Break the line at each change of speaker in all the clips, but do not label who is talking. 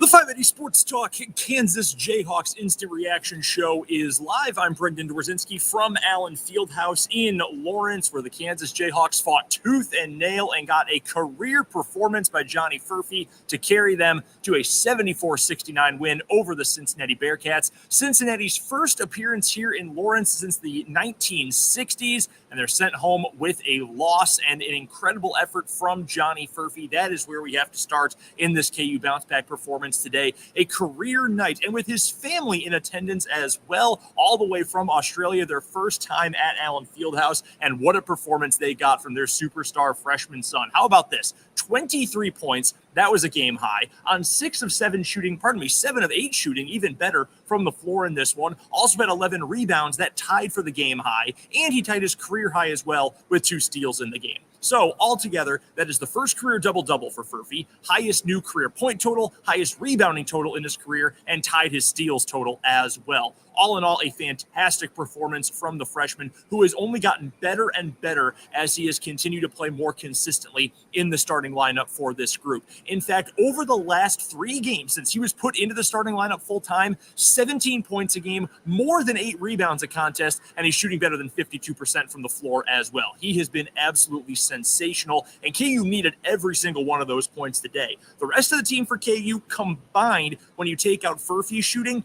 The 580 Sports Talk Kansas Jayhawks Instant Reaction Show is live. I'm Dzwierzynski from Allen Fieldhouse in Lawrence, where the Kansas Jayhawks fought tooth and nail and got a career performance by Johnny Furphy to carry them to a 74-69 win over the Cincinnati Bearcats. Cincinnati's first appearance here in Lawrence since the 1960s, and they're sent home with a loss and an incredible effort from Johnny Furphy. That is where we have to start in this KU bounce back performance today. A career night, and with his family in attendance as well, all the way from Australia, their first time at Allen Fieldhouse, and what a performance they got from their superstar freshman son. How about this? 23 points. That was a game high on 7 of 8 shooting, even better from the floor in this one. Also had 11 rebounds that tied for the game high, and he tied his career high as well with 2 steals in the game. So altogether, that is the first career double-double for Furphy, highest new career point total, highest rebounding total in his career, and tied his steals total as well. All in all, a fantastic performance from the freshman, who has only gotten better and better as he has continued to play more consistently in the starting lineup for this group. In fact, over the last 3 games since he was put into the starting lineup full-time, 17 points a game, more than 8 rebounds a contest, and he's shooting better than 52% from the floor as well. He has been absolutely sensational, and KU needed every single one of those points today. The rest of the team for KU combined, when you take out Furphy shooting,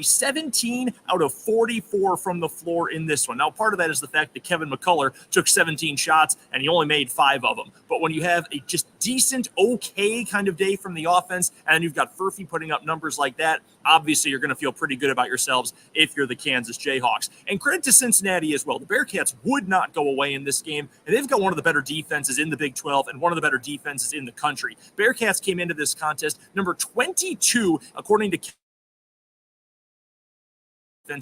17 out of 44 from the floor in this one. Now, part of that is the fact that Kevin McCullough took 17 shots and he only made 5 of them. But when you have a just decent, okay kind of day from the offense, and you've got Furphy putting up numbers like that, obviously you're going to feel pretty good about yourselves if you're the Kansas Jayhawks. And credit to Cincinnati as well. The Bearcats would not go away in this game, and they've got one of the better defenses in the Big 12 and one of the better defenses in the country. Bearcats came into this contest number 22, according to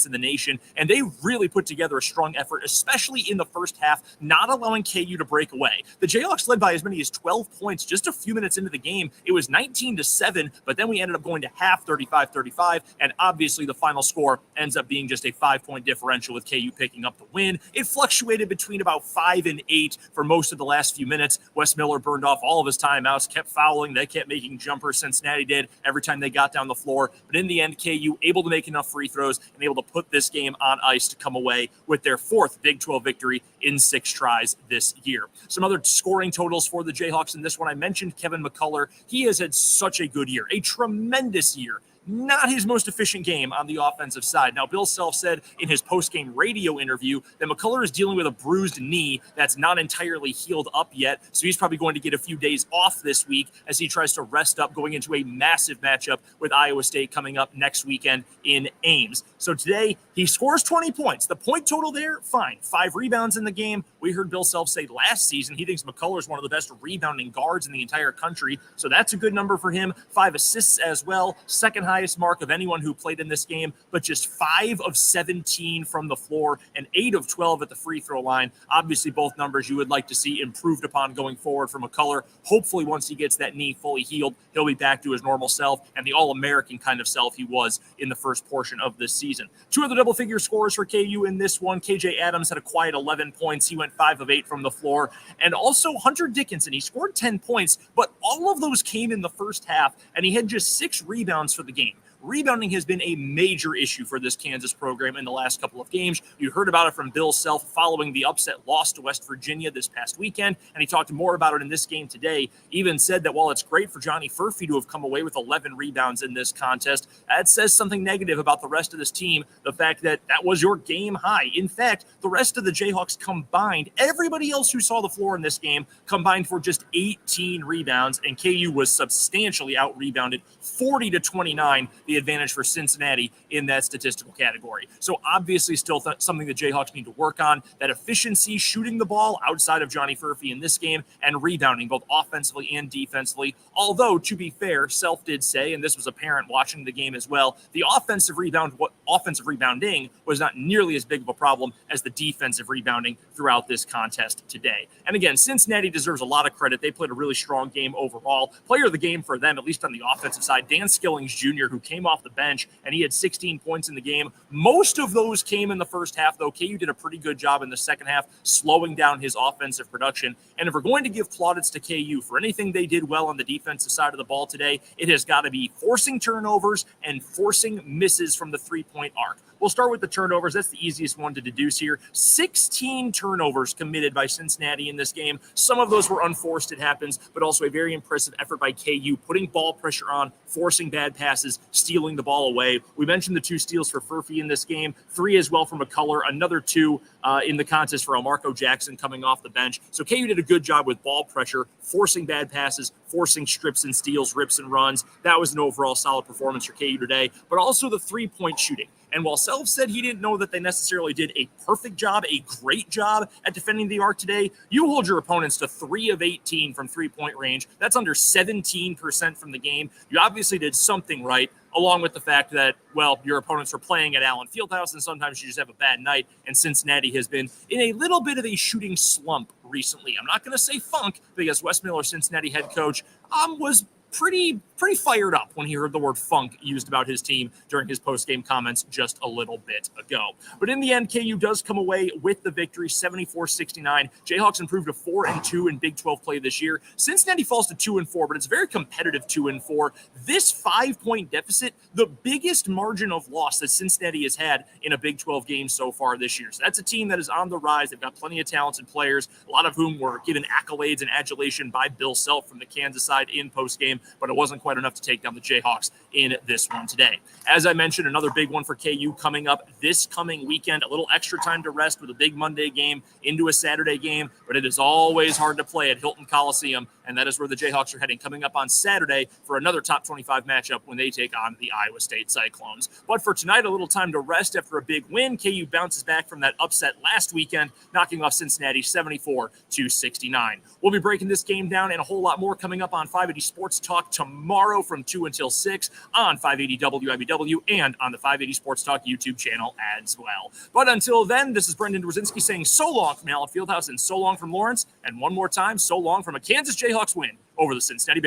in the nation, and they really put together a strong effort, especially in the first half, not allowing KU to break away. The Jayhawks led by as many as 12 points just a few minutes into the game. It was 19-7, but then we ended up going to half 35-35, and obviously the final score ends up being just a 5-point differential with KU picking up the win. It fluctuated between about 5 and 8 for most of the last few minutes. Wes Miller burned off all of his timeouts, kept fouling, they kept making jumpers. Cincinnati did every time they got down the floor, but in the end, KU able to make enough free throws and able to put this game on ice to come away with their 4th Big 12 victory in 6 tries this year. Some other scoring totals for the Jayhawks in this one. I mentioned Kevin McCullough. He has had such a good year, a tremendous year. Not his most efficient game on the offensive side. Now, Bill Self said in his post-game radio interview that McCullough is dealing with a bruised knee that's not entirely healed up yet, so he's probably going to get a few days off this week as he tries to rest up going into a massive matchup with Iowa State coming up next weekend in Ames. So today, he scores 20 points. The point total there, fine. 5 rebounds in the game. We heard Bill Self say last season he thinks McCullough is one of the best rebounding guards in the entire country, so that's a good number for him. 5 assists as well, second highest mark of anyone who played in this game, but just 5 of 17 from the floor and 8 of 12 at the free throw line. Obviously, both numbers you would like to see improved upon going forward from McCullough. Hopefully, once he gets that knee fully healed, he'll be back to his normal self and the All-American kind of self he was in the first portion of this season. 2 of the double-figure scorers for KU in this one. KJ Adams had a quiet 11 points. He went 5 of 8 from the floor. And also Hunter Dickinson, he scored 10 points, but all of those came in the first half, and he had just 6 rebounds for the game. Rebounding has been a major issue for this Kansas program in the last couple of games. You heard about it from Bill Self following the upset loss to West Virginia this past weekend, and he talked more about it in this game today. Even said that while it's great for Johnny Furphy to have come away with 11 rebounds in this contest, that says something negative about the rest of this team, the fact that that was your game high. In fact, the rest of the Jayhawks combined, everybody else who saw the floor in this game, combined for just 18 rebounds, and KU was substantially out-rebounded, 40-29, the advantage for Cincinnati in that statistical category. So obviously still something the Jayhawks need to work on, that efficiency shooting the ball outside of Johnny Furphy in this game and rebounding both offensively and defensively. Although, to be fair, Self did say, and this was apparent watching the game as well, the offensive rebound offensive rebounding was not nearly as big of a problem as the defensive rebounding throughout this contest today. And again, Cincinnati deserves a lot of credit. They played a really strong game overall. Player of the game for them, at least on the offensive side, Dan Skillings Jr., who came off the bench, and he had 16 points in the game. Most of those came in the first half, though. KU did a pretty good job in the second half, slowing down his offensive production. And if we're going to give plaudits to KU for anything they did well on the defensive side of the ball today, it has got to be forcing turnovers and forcing misses from the three-point arc. We'll start with the turnovers. That's the easiest one to deduce here. 16 turnovers committed by Cincinnati in this game. Some of those were unforced, it happens, but also a very impressive effort by KU, putting ball pressure on, forcing bad passes, stealing the ball away. We mentioned the 2 steals for Furphy in this game, 3 as well from McCullough, another 2 in the contest for Marco Jackson coming off the bench. So KU did a good job with ball pressure, forcing bad passes, forcing strips and steals, rips and runs. That was an overall solid performance for KU today, but also the three-point shooting. And while Self said he didn't know that they necessarily did a perfect job, a great job at defending the arc today, you hold your opponents to 3 of 18 from three-point range. That's under 17% from the game. You obviously did something right, along with the fact that, well, your opponents were playing at Allen Fieldhouse, and sometimes you just have a bad night, and Cincinnati has been in a little bit of a shooting slump recently. I'm not going to say funk, because Wes Miller, Cincinnati head coach, was pretty fired up when he heard the word funk used about his team during his post-game comments just a little bit ago. But in the end, KU does come away with the victory, 74-69. Jayhawks improved to 4-2 in Big 12 play this year. Cincinnati falls to 2-4, but it's a very competitive 2-4. This 5-point deficit, the biggest margin of loss that Cincinnati has had in a Big 12 game so far this year. So that's a team that is on the rise. They've got plenty of talented players, a lot of whom were given accolades and adulation by Bill Self from the Kansas side in post-game, but it wasn't quite enough to take down the Jayhawks in this one today. As I mentioned, another big one for KU coming up this coming weekend, a little extra time to rest with a big Monday game into a Saturday game, but it is always hard to play at Hilton Coliseum, and that is where the Jayhawks are heading, coming up on Saturday for another top 25 matchup when they take on the Iowa State Cyclones. But for tonight, a little time to rest after a big win. KU bounces back from that upset last weekend, knocking off Cincinnati 74-69. We'll be breaking this game down and a whole lot more coming up on 580 Sports Talk tomorrow from 2 until 6 on 580 WIBW and on the 580 Sports Talk YouTube channel as well. But until then, this is Brendan Dzwierzynski saying so long from Allen Fieldhouse and so long from Lawrence. And one more time, so long from a Kansas Jayhawks win over the Cincinnati Bearcats.